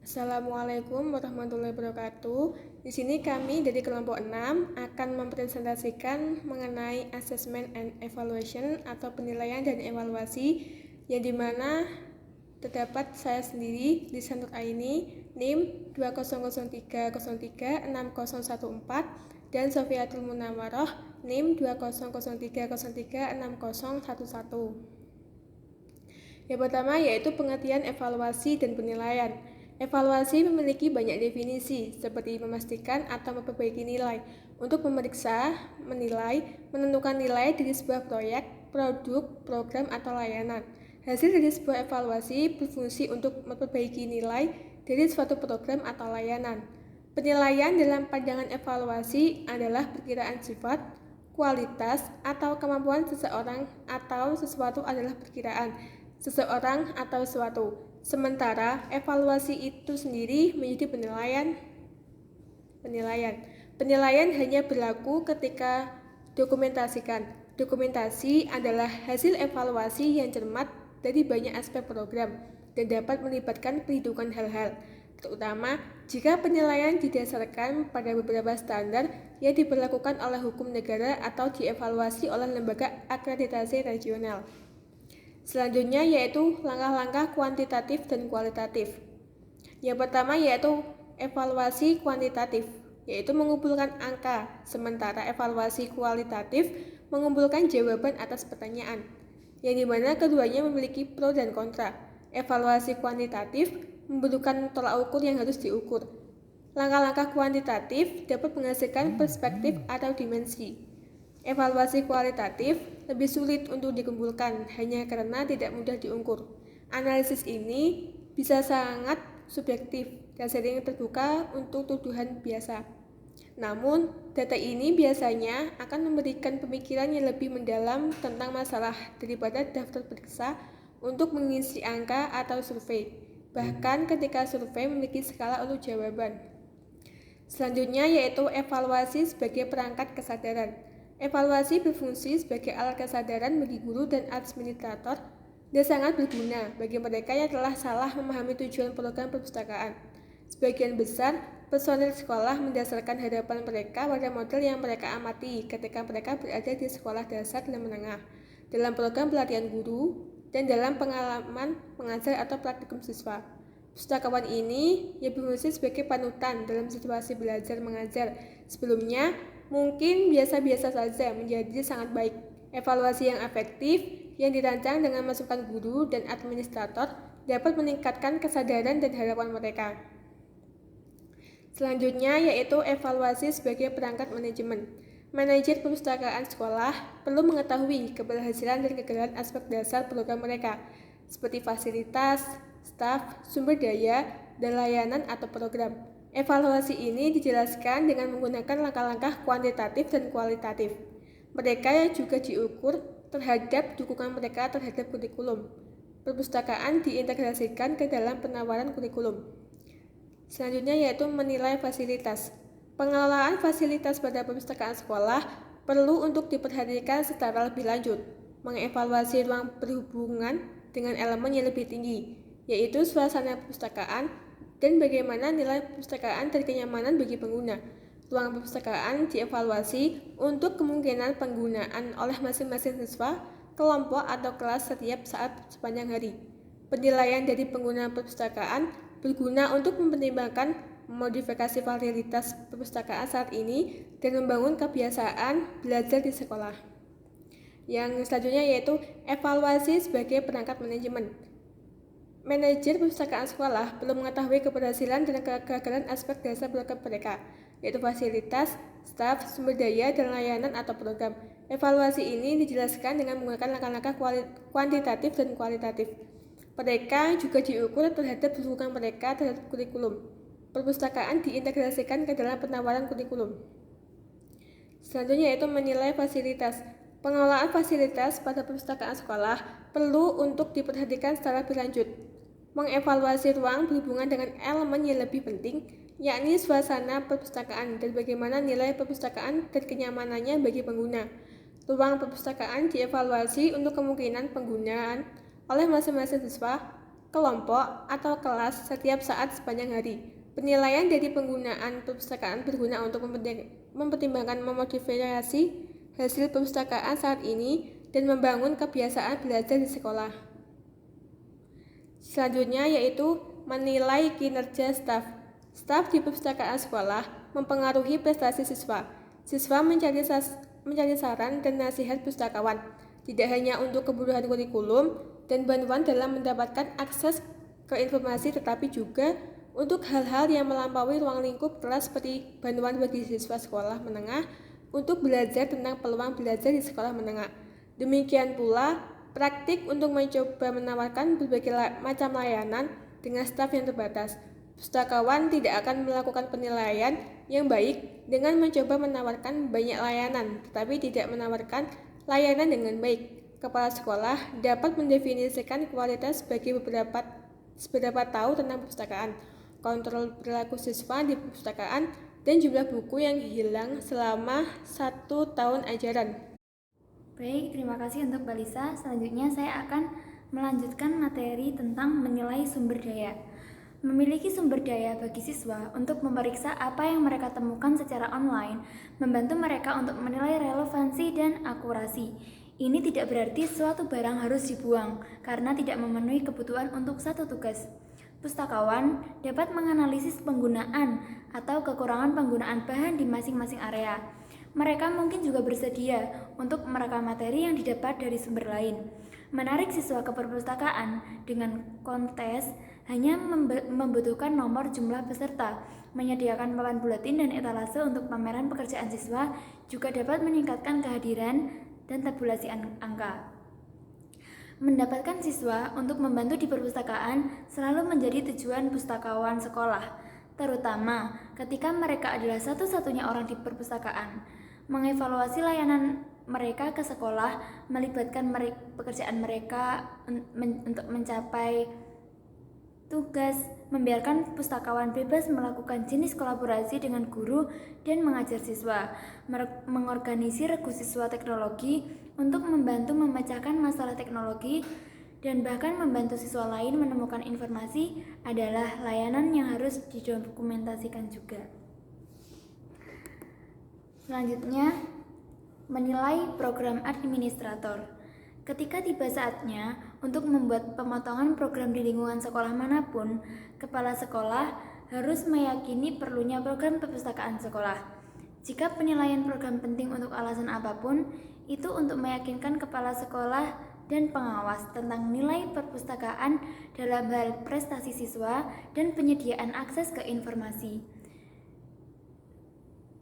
Assalamualaikum warahmatullahi wabarakatuh. Di sini kami dari kelompok 6 akan mempresentasikan mengenai assessment and evaluation atau penilaian dan evaluasi yang dimana terdapat saya sendiri di Sanur Aini NIM 200303614 dan Sofiatul Munawwaroh NIM 200303611. Yang pertama yaitu pengertian evaluasi dan penilaian. Evaluasi memiliki banyak definisi, seperti memastikan atau memperbaiki nilai, untuk memeriksa, menilai, menentukan nilai dari sebuah proyek, produk, program, atau layanan. Hasil dari sebuah evaluasi berfungsi untuk memperbaiki nilai dari suatu program atau layanan. Penilaian dalam pandangan evaluasi adalah perkiraan sifat, kualitas, atau kemampuan seseorang atau sesuatu adalah perkiraan seseorang atau sesuatu. Sementara evaluasi itu sendiri menjadi penilaian. Penilaian hanya berlaku ketika dokumentasikan. Dokumentasi adalah hasil evaluasi yang cermat dari banyak aspek program dan dapat melibatkan perhitungan hal-hal, terutama jika penilaian didasarkan pada beberapa standar yang diberlakukan oleh hukum negara atau dievaluasi oleh lembaga akreditasi regional. Selanjutnya yaitu langkah-langkah kuantitatif dan kualitatif. Yang pertama yaitu evaluasi kuantitatif, yaitu mengumpulkan angka, sementara evaluasi kualitatif mengumpulkan jawaban atas pertanyaan, yang dimana keduanya memiliki pro dan kontra. Evaluasi kuantitatif membutuhkan tolak ukur yang harus diukur. Langkah-langkah kuantitatif dapat menghasilkan perspektif atau dimensi. Evaluasi kualitatif lebih sulit untuk dikumpulkan hanya karena tidak mudah diukur. Analisis ini bisa sangat subjektif dan sering terbuka untuk tuduhan biasa. Namun, data ini biasanya akan memberikan pemikiran yang lebih mendalam tentang masalah daripada daftar periksa untuk mengisi angka atau survei, bahkan ketika survei memiliki skala untuk jawaban. Selanjutnya yaitu evaluasi sebagai perangkat kesadaran. Evaluasi berfungsi sebagai alat kesadaran bagi guru dan administrator dan sangat berguna bagi mereka yang telah salah memahami tujuan program perpustakaan. Sebagian besar personil sekolah mendasarkan harapan mereka pada model yang mereka amati ketika mereka berada di sekolah dasar dan menengah, dalam program pelatihan guru, dan dalam pengalaman mengajar atau praktikum siswa. Pustakawan ini yang berfungsi sebagai panutan dalam situasi belajar mengajar. Sebelumnya, mungkin biasa-biasa saja menjadi sangat baik. Evaluasi yang efektif yang dirancang dengan masukan guru dan administrator dapat meningkatkan kesadaran dan harapan mereka. Selanjutnya yaitu evaluasi sebagai perangkat manajemen. Manajer perpustakaan sekolah perlu mengetahui keberhasilan dan kegagalan aspek dasar program mereka, seperti fasilitas, staf, sumber daya, dan layanan atau program. Evaluasi ini dijelaskan dengan menggunakan langkah-langkah kuantitatif dan kualitatif. Mereka yang juga diukur terhadap dukungan mereka terhadap kurikulum. Perpustakaan diintegrasikan ke dalam penawaran kurikulum. Selanjutnya yaitu menilai fasilitas. Pengelolaan fasilitas pada perpustakaan sekolah perlu untuk diperhatikan secara lebih lanjut. Mengevaluasi ruang berhubungan dengan elemen yang lebih tinggi, yaitu suasana perpustakaan dan bagaimana nilai perpustakaan dan kenyamanan bagi pengguna. Ruang perpustakaan dievaluasi untuk kemungkinan penggunaan oleh masing-masing siswa, kelompok atau kelas setiap saat sepanjang hari. Penilaian dari pengguna perpustakaan berguna untuk mempertimbangkan modifikasi fasilitas perpustakaan saat ini dan membangun kebiasaan belajar di sekolah. Yang selanjutnya yaitu evaluasi sebagai perangkat manajemen. Manajer perpustakaan sekolah perlu mengetahui keberhasilan dan kegagalan aspek dasar program mereka, yaitu fasilitas, staf, sumber daya, dan layanan atau program. Evaluasi ini dijelaskan dengan menggunakan langkah-langkah kuantitatif dan kualitatif. Mereka juga diukur terhadap dukungan mereka terhadap kurikulum. Perpustakaan diintegrasikan ke dalam penawaran kurikulum. Selanjutnya yaitu menilai fasilitas. Pengelolaan fasilitas pada perpustakaan sekolah perlu untuk diperhatikan secara berlanjut. Mengevaluasi ruang berhubungan dengan elemen yang lebih penting, yakni suasana perpustakaan dan bagaimana nilai perpustakaan dan kenyamanannya bagi pengguna. Ruang perpustakaan dievaluasi untuk kemungkinan penggunaan oleh masing-masing siswa, kelompok, atau kelas setiap saat sepanjang hari. Penilaian dari penggunaan perpustakaan berguna untuk mempertimbangkan memodifikasi hasil perpustakaan saat ini dan membangun kebiasaan belajar di sekolah. Selanjutnya yaitu menilai kinerja staf. Staf di perpustakaan sekolah mempengaruhi prestasi siswa. Siswa mencari saran dan nasihat pustakawan, tidak hanya untuk kebutuhan kurikulum dan bantuan dalam mendapatkan akses ke informasi, tetapi juga untuk hal-hal yang melampaui ruang lingkup kelas seperti bantuan bagi siswa sekolah menengah untuk belajar tentang peluang belajar di sekolah menengah. Demikian pula praktik untuk mencoba menawarkan berbagai macam layanan dengan staf yang terbatas. Pustakawan tidak akan melakukan penilaian yang baik dengan mencoba menawarkan banyak layanan, tetapi tidak menawarkan layanan dengan baik. Kepala sekolah dapat mendefinisikan kualitas bagi seberapa tahu tentang perpustakaan, kontrol perilaku siswa di perpustakaan, dan jumlah buku yang hilang selama 1 tahun ajaran. Baik, terima kasih untuk Mbak Lisa. Selanjutnya saya akan melanjutkan materi tentang menilai sumber daya. Memiliki sumber daya bagi siswa untuk memeriksa apa yang mereka temukan secara online, membantu mereka untuk menilai relevansi dan akurasi. Ini tidak berarti suatu barang harus dibuang karena tidak memenuhi kebutuhan untuk satu tugas. Pustakawan dapat menganalisis penggunaan atau kekurangan penggunaan bahan di masing-masing area. Mereka mungkin juga bersedia untuk merekam materi yang didapat dari sumber lain. Menarik siswa ke perpustakaan dengan kontes hanya membutuhkan nomor jumlah peserta. Menyediakan papan buletin dan etalase untuk pameran pekerjaan siswa juga dapat meningkatkan kehadiran dan tabulasi angka. Mendapatkan siswa untuk membantu di perpustakaan selalu menjadi tujuan pustakawan sekolah, terutama ketika mereka adalah satu-satunya orang di perpustakaan. Mengevaluasi layanan mereka ke sekolah melibatkan pekerjaan mereka untuk mencapai tugas, membiarkan pustakawan bebas melakukan jenis kolaborasi dengan guru dan mengajar siswa, mengorganisir regu siswa teknologi untuk membantu memecahkan masalah teknologi, dan bahkan membantu siswa lain menemukan informasi adalah layanan yang harus didokumentasikan juga. Selanjutnya, menilai program administrator. Ketika tiba saatnya untuk membuat pemotongan program di lingkungan sekolah manapun, kepala sekolah harus meyakini perlunya program perpustakaan sekolah. Jika penilaian program penting untuk alasan apapun, itu untuk meyakinkan kepala sekolah dan pengawas tentang nilai perpustakaan dalam hal prestasi siswa dan penyediaan akses ke informasi.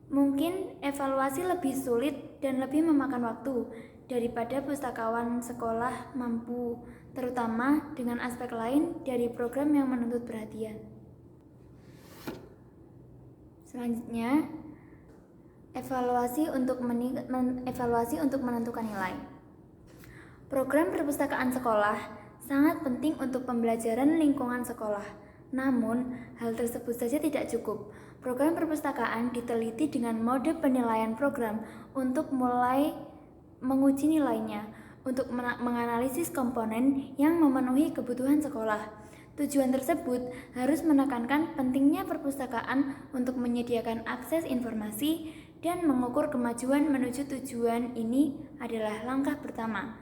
Mungkin evaluasi lebih sulit dan lebih memakan waktu daripada pustakawan sekolah mampu, terutama dengan aspek lain dari program yang menuntut perhatian. Selanjutnya, evaluasi untuk menentukan nilai. Program perpustakaan sekolah sangat penting untuk pembelajaran lingkungan sekolah. Namun, hal tersebut saja tidak cukup. Program perpustakaan diteliti dengan mode penilaian program untuk mulai menguji nilainya, untuk menganalisis komponen yang memenuhi kebutuhan sekolah. Tujuan tersebut harus menekankan pentingnya perpustakaan untuk menyediakan akses informasi dan mengukur kemajuan menuju tujuan. Ini adalah langkah pertama.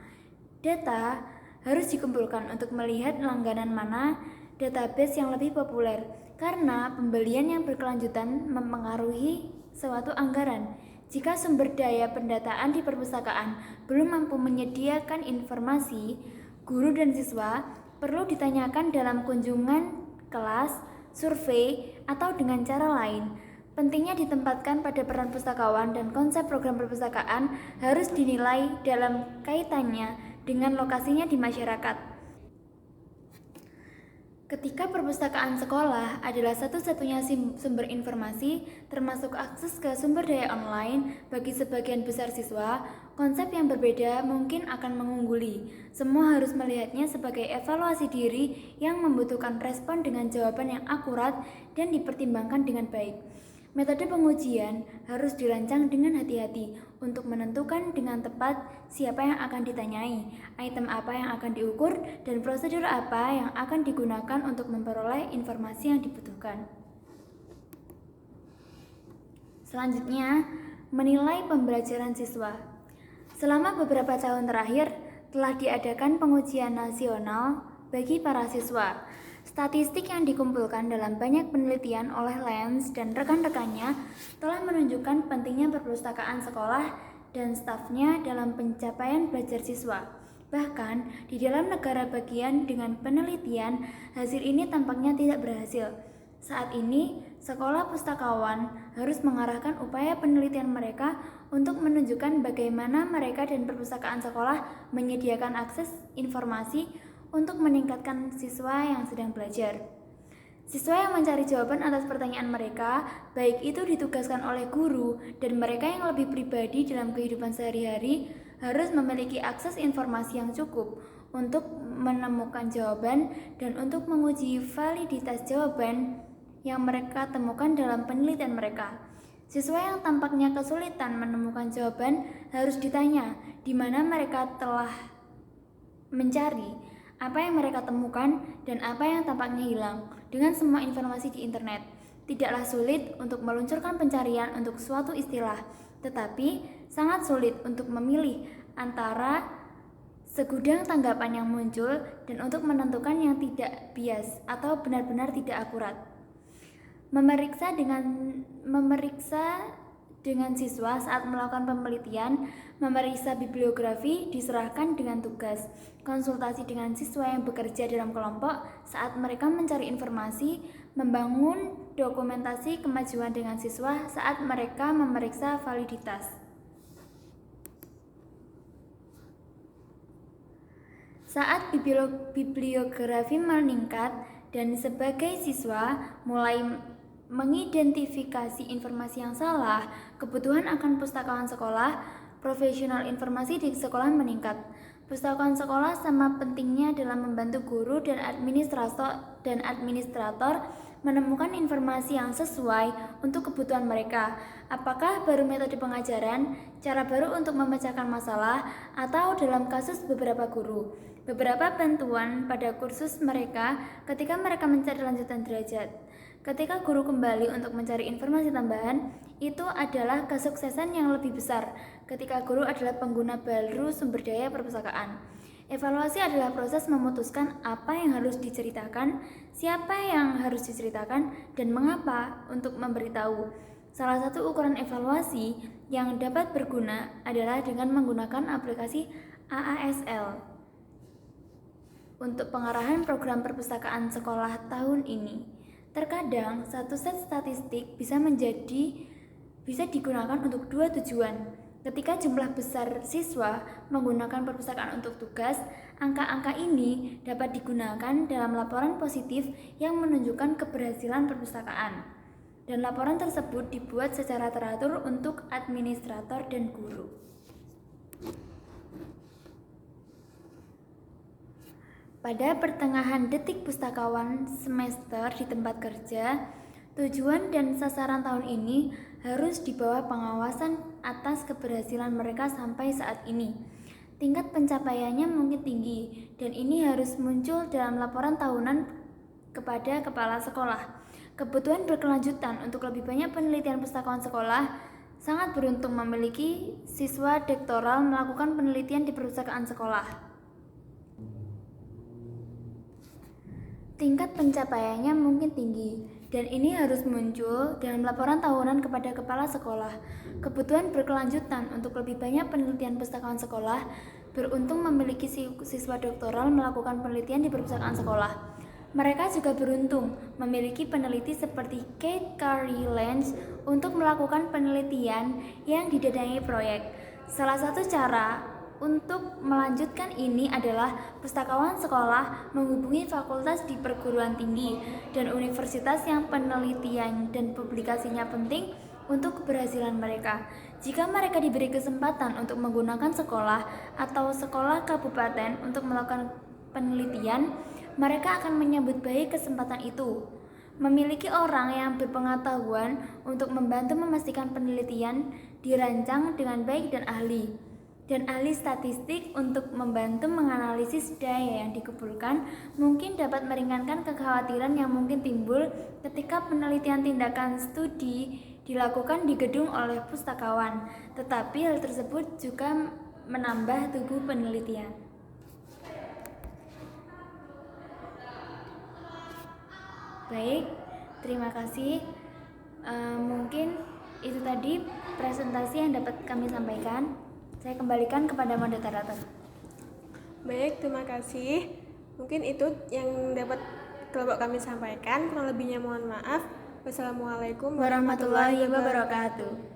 Data harus dikumpulkan untuk melihat langganan mana database yang lebih populer, karena pembelian yang berkelanjutan mempengaruhi suatu anggaran. Jika sumber daya pendataan di perpustakaan belum mampu menyediakan informasi, guru dan siswa perlu ditanyakan dalam kunjungan kelas, survei, atau dengan cara lain. Pentingnya ditempatkan pada peran pustakawan dan konsep program perpustakaan harus dinilai dalam kaitannya dengan lokasinya di masyarakat. Ketika perpustakaan sekolah adalah satu-satunya sumber informasi, termasuk akses ke sumber daya online bagi sebagian besar siswa, konsep yang berbeda mungkin akan mengungguli. Semua harus melihatnya sebagai evaluasi diri yang membutuhkan respon dengan jawaban yang akurat dan dipertimbangkan dengan baik. Metode pengujian harus dirancang dengan hati-hati untuk menentukan dengan tepat siapa yang akan ditanyai, item apa yang akan diukur, dan prosedur apa yang akan digunakan untuk memperoleh informasi yang dibutuhkan. Selanjutnya, menilai pembelajaran siswa. Selama beberapa tahun terakhir, telah diadakan pengujian nasional bagi para siswa. Statistik yang dikumpulkan dalam banyak penelitian oleh Lens dan rekan-rekannya telah menunjukkan pentingnya perpustakaan sekolah dan stafnya dalam pencapaian belajar siswa. Bahkan, di dalam negara bagian dengan penelitian, hasil ini tampaknya tidak berhasil. Saat ini, sekolah pustakawan harus mengarahkan upaya penelitian mereka untuk menunjukkan bagaimana mereka dan perpustakaan sekolah menyediakan akses informasi untuk meningkatkan siswa yang sedang belajar. Siswa yang mencari jawaban atas pertanyaan mereka, baik itu ditugaskan oleh guru dan mereka yang lebih pribadi dalam kehidupan sehari-hari, harus memiliki akses informasi yang cukup untuk menemukan jawaban dan untuk menguji validitas jawaban yang mereka temukan dalam penelitian mereka. Siswa yang tampaknya kesulitan menemukan jawaban harus ditanya di mana mereka telah mencari, apa yang mereka temukan, dan apa yang tampaknya hilang dengan semua informasi di internet. Tidaklah sulit untuk meluncurkan pencarian untuk suatu istilah, tetapi sangat sulit untuk memilih antara segudang tanggapan yang muncul dan untuk menentukan yang tidak bias atau benar-benar tidak akurat. Memeriksa dengan siswa saat melakukan penelitian, memeriksa bibliografi diserahkan dengan tugas. Konsultasi dengan siswa yang bekerja dalam kelompok saat mereka mencari informasi, membangun dokumentasi kemajuan dengan siswa saat mereka memeriksa validitas. Saat bibliografi meningkat dan sebagai siswa mulai mengidentifikasi informasi yang salah, kebutuhan akan pustakawan sekolah, profesional informasi di sekolah meningkat. Pustakawan sekolah sama pentingnya dalam membantu guru dan administrator menemukan informasi yang sesuai untuk kebutuhan mereka. Apakah baru metode pengajaran, cara baru untuk memecahkan masalah, atau dalam kasus beberapa guru, beberapa bantuan pada kursus mereka ketika mereka mencari lanjutan derajat. Ketika guru kembali untuk mencari informasi tambahan, itu adalah kesuksesan yang lebih besar ketika guru adalah pengguna baru sumber daya perpustakaan. Evaluasi adalah proses memutuskan apa yang harus diceritakan, siapa yang harus diceritakan, dan mengapa untuk memberitahu. Salah satu ukuran evaluasi yang dapat berguna adalah dengan menggunakan aplikasi AASL untuk pengarahan program perpustakaan sekolah tahun ini. Terkadang, satu set statistik bisa digunakan untuk dua tujuan. Ketika jumlah besar siswa menggunakan perpustakaan untuk tugas, angka-angka ini dapat digunakan dalam laporan positif yang menunjukkan keberhasilan perpustakaan. Dan laporan tersebut dibuat secara teratur untuk administrator dan guru. Pada pertengahan detik pustakawan semester di tempat kerja, tujuan dan sasaran tahun ini harus di bawah pengawasan atas keberhasilan mereka sampai saat ini. Tingkat pencapaiannya mungkin tinggi, dan ini harus muncul dalam laporan tahunan kepada kepala sekolah. Kebutuhan berkelanjutan untuk lebih banyak penelitian pustakawan sekolah sangat beruntung memiliki siswa doktoral melakukan penelitian di perpustakaan sekolah. Tingkat pencapaiannya mungkin tinggi, dan ini harus muncul dalam laporan tahunan kepada kepala sekolah. Kebutuhan berkelanjutan untuk lebih banyak penelitian pustakawan sekolah beruntung memiliki siswa doktoral melakukan penelitian di perpustakaan sekolah. Mereka juga beruntung memiliki peneliti seperti Kate Carey Lens untuk melakukan penelitian yang didanai proyek. Salah satu cara untuk melanjutkan ini adalah pustakawan sekolah menghubungi fakultas di perguruan tinggi dan universitas yang penelitian dan publikasinya penting untuk keberhasilan mereka. Jika mereka diberi kesempatan untuk menggunakan sekolah atau sekolah kabupaten untuk melakukan penelitian, mereka akan menyambut baik kesempatan itu. Memiliki orang yang berpengetahuan untuk membantu memastikan penelitian dirancang dengan baik dan ahli statistik untuk membantu menganalisis daya yang dikumpulkan mungkin dapat meringankan kekhawatiran yang mungkin timbul ketika penelitian tindakan studi dilakukan di gedung oleh pustakawan, tetapi hal tersebut juga menambah tubuh penelitian. Baik, terima kasih. Mungkin itu tadi presentasi yang dapat kami sampaikan. Saya kembalikan kepada moderator. Baik, terima kasih. Mungkin itu yang dapat kelompok kami sampaikan. Kurang lebihnya mohon maaf. Wassalamualaikum Warahmatullahi wabarakatuh.